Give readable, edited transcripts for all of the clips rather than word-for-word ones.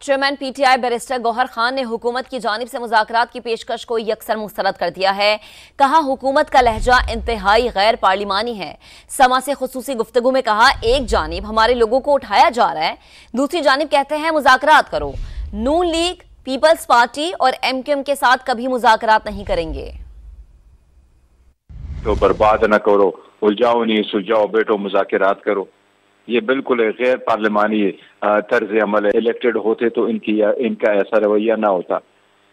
Chairman PTI barrister Gauhar Khan ने हुकूमत की जानिब से मुज़ाकरात की पेशकश को यकसर मुस्तरद कर दिया है। कहा हुकूमत का लहजा इंतहाई गैर पार्लिमानी है। समा से खुसूसी गुफ्तगू में कहा एक जानिब हमारे लोगों को उठाया जा रहा है, दूसरी जानिब कहते हैं मुज़ाकरात करो। नून लीग, पीपल्स पार्टी और एमक्यूएम के साथ कभी मुज़ाकरात नहीं करेंगे। तो बर्बाद न करो, उलझाओ नहीं, सुलझाओ, बैठो, मुज़ाकरात करो। ये बिल्कुल गैर पार्लिमानी तर्ज अमल है। इलेक्टेड होते तो इनका ऐसा रवैया ना होता।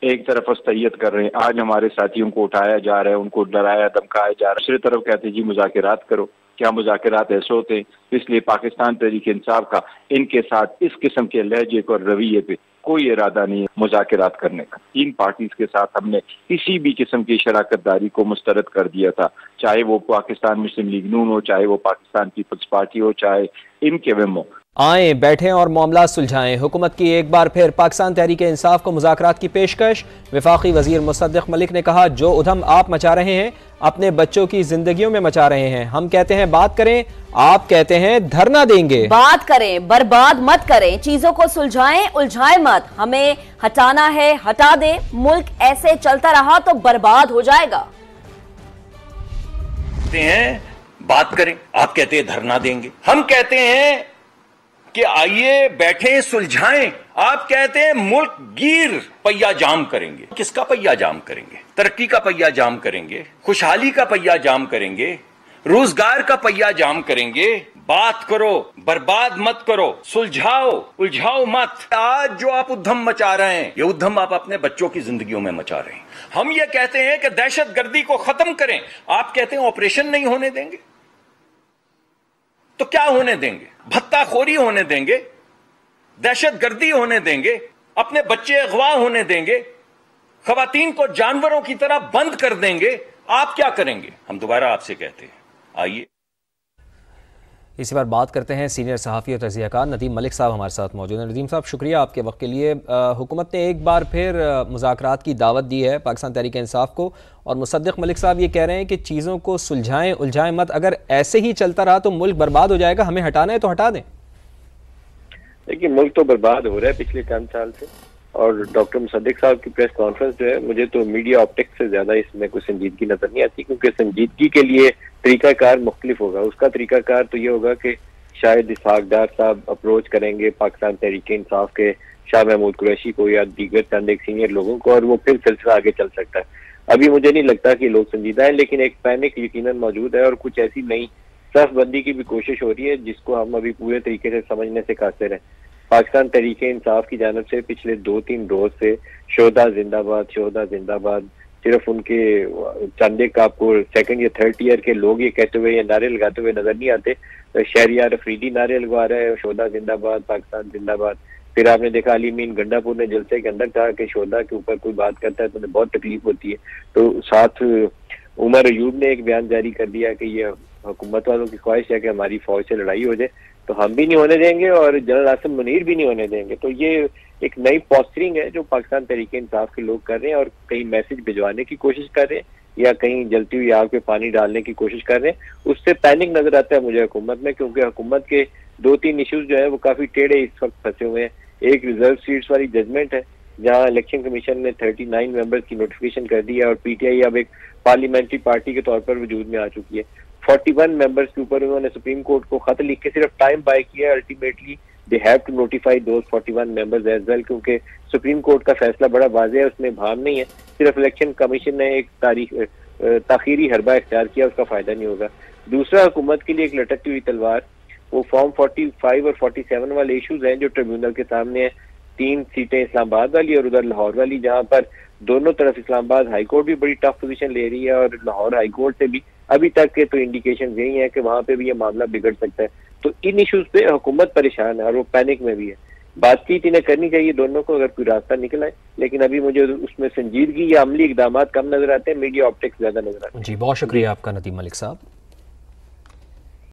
एक तरफ अस्तैयत कर रहे हैं, आज हमारे साथियों को उठाया जा रहा है, उनको डराया धमकाया जा रहा है, दूसरी तरफ कहते हैं जी मुज़ाकरात करो। क्या मुज़ाकरात ऐसे होते हैं? इसलिए पाकिस्तान तहरीक इंसाफ का इनके साथ इस किस्म के लहजे और रवैये पे कोई इरादा नहीं है मुज़ाकरात करने का। तीन पार्टीज के साथ हमने किसी भी किस्म की शराकत दारी को मुस्तरद कर दिया था, चाहे वो पाकिस्तान मुस्लिम लीग नून हो, चाहे वो पाकिस्तान पीपल्स पार्टी हो, चाहे एमक्यूएम हो। आए बैठें और मामला सुलझाएं। हुकूमत की एक बार फिर पाकिस्तान तहरीक इंसाफ को मुज़ाकरात की पेशकश। वफाकी वजीर मुसद्दिक मलिक ने कहा जो उधम आप मचा रहे हैं अपने बच्चों की जिंदगियों में मचा रहे हैं। हम कहते हैं बात करें, आप कहते हैं धरना देंगे। बात करें, बर्बाद मत करें, चीजों को सुलझाएं, उलझाएं मत। हमें हटाना है, हटा दें। मुल्क ऐसे चलता रहा तो बर्बाद हो जाएगा। बात करें, आप कहते हैं धरना देंगे। हम कहते हैं कि आइए बैठे सुलझाएं, आप कहते हैं मुल्क गिर पहिया जाम करेंगे। किसका पहिया जाम करेंगे? तरक्की का पहिया जाम करेंगे, खुशहाली का पहिया जाम करेंगे, रोजगार का पहिया जाम करेंगे। बात करो, बर्बाद मत करो, सुलझाओ, उलझाओ मत। आज जो आप उद्यम मचा रहे हैं, ये उद्यम आप अपने बच्चों की जिंदगियों में मचा रहे हैं। हम ये कहते हैं कि दहशतगर्दी को खत्म करें, आप कहते हैं ऑपरेशन नहीं होने देंगे। तो क्या होने देंगे? भत्ताखोरी होने देंगे, दहशतगर्दी होने देंगे, अपने बच्चे अगवा होने देंगे, खवातीन को जानवरों की तरह बंद कर देंगे। आप क्या करेंगे? हम दोबारा आपसे कहते हैं आइए। इसी बार बात करते हैं सीनियर सहाफ़ी और तज़कियाकार नदीम मलिक साहब हमारे साथ मौजूद हैं। नदीम साहब शुक्रिया आपके वक्त के लिए। हुकूमत ने एक बार फिर मुज़ाकरात की दावत दी है पाकिस्तान तहरीक इंसाफ को, और मुसद्दिक मलिक साहब ये कह रहे हैं कि चीज़ों को सुलझाएं, उलझाएं मत। अगर ऐसे ही चलता रहा तो मुल्क बर्बाद हो जाएगा, हमें हटाना है तो हटा दें। देखिए मुल्क तो बर्बाद हो रहा है पिछले चंद साल से, और डॉक्टर मुसद्दिक साहब की प्रेस कॉन्फ्रेंस जो है, मुझे तो मीडिया ऑप्टिक्स से ज्यादा इसमें कोई संजीदगी नजर नहीं आती, क्योंकि संजीदगी के लिए तरीकाकार मुख्तलिफ होगा। उसका तरीकाकार तो ये होगा कि शायद इसहाक डार साहब अप्रोच करेंगे पाकिस्तान तहरीक इंसाफ के शाह महमूद कुरैशी को या दीगर चंद एक सीनियर लोगों को, और वो फिर सिलसिला आगे चल सकता है। अभी मुझे नहीं लगता कि लोग संजीदा है, लेकिन एक पैनिक यकीनन मौजूद है, और कुछ ऐसी नई सफबंदी की भी कोशिश हो रही है जिसको हम अभी पूरे तरीके से समझने से कासिर हैं। पाकिस्तान तहरीक इंसाफ की जानब से पिछले 2-3 रोज से शोहदा जिंदाबाद, शोहदा जिंदाबाद, सिर्फ उनके चंद एक आपको सेकंड या थर्ड ईयर के लोग ये कहते हुए या नारे लगाते हुए नजर नहीं आते। शहरियार अफरीदी नारे लगवा रहे हैं, शोहदा जिंदाबाद, पाकिस्तान जिंदाबाद। फिर आपने देखा अली मीन गंडापुर ने जलसे के अंदर कहा कि शोहदा के ऊपर कोई बात करता है तो उन्हें बहुत तकलीफ होती है। तो साथ उमर अयूब ने एक बयान जारी कर दिया कि ये हुकूमत वालों की ख्वाहिश है कि हमारी फौज से लड़ाई हो जाए, तो हम भी नहीं होने देंगे और जनरल आसिम मुनीर भी नहीं होने देंगे। तो ये एक नई पोस्टरिंग है जो पाकिस्तान तहरीक इंसाफ के लोग कर रहे हैं, और कहीं मैसेज भिजवाने की कोशिश कर रहे हैं या कहीं जलती हुई आग पे पानी डालने की कोशिश कर रहे हैं। उससे पैनिक नजर आता है मुझे हुकूमत में, क्योंकि हुकूमत के 2-3 इश्यूज जो है वो काफी टेढ़े इस वक्त फंसे हुए हैं। एक रिजर्व सीट्स वाली जजमेंट है जहां इलेक्शन कमीशन ने 39 मेंबर्स की नोटिफिकेशन कर दी है, और पीटीआई अब एक पार्लियामेंट्री पार्टी के तौर पर वजूद में आ चुकी है। 41 मेंबर्स के ऊपर उन्होंने सुप्रीम कोर्ट को खत लिख के सिर्फ टाइम बाय किया है। Ultimately they have to notify those 41 members as well, क्योंकि सुप्रीम कोर्ट का फैसला बड़ा वाज़ेह है, उसमें भाम नहीं है। सिर्फ इलेक्शन कमीशन ने एक ताखीरी हरबा इख्तियार किया, उसका फायदा नहीं होगा। दूसरा, हुकूमत के लिए एक लटकती हुई तलवार वो फॉर्म 45 और 47 वाले इशूज हैं जो ट्रिब्यूनल के सामने है। 3 सीटें इस्लामाबाद वाली और उधर लाहौर वाली, जहां पर दोनों तरफ इस्लामाबाद हाई कोर्ट भी बड़ी टफ पोजीशन ले रही है, और लाहौर हाई कोर्ट से भी अभी तक के तो इंडिकेशन यही है कि वहां पे भी ये मामला बिगड़ सकता है। तो इन इश्यूज पे हुकूमत परेशान है और वो पैनिक में भी है। बातचीत इन्हें करनी चाहिए दोनों को, अगर कोई रास्ता निकल आए, लेकिन अभी मुझे उसमें संजीदगी या अमली इकदाम कम नजर आते हैं, मीडिया ऑप्टिक्स ज्यादा नजर आते हैं। जी बहुत शुक्रिया आपका नदीम मलिक साहब।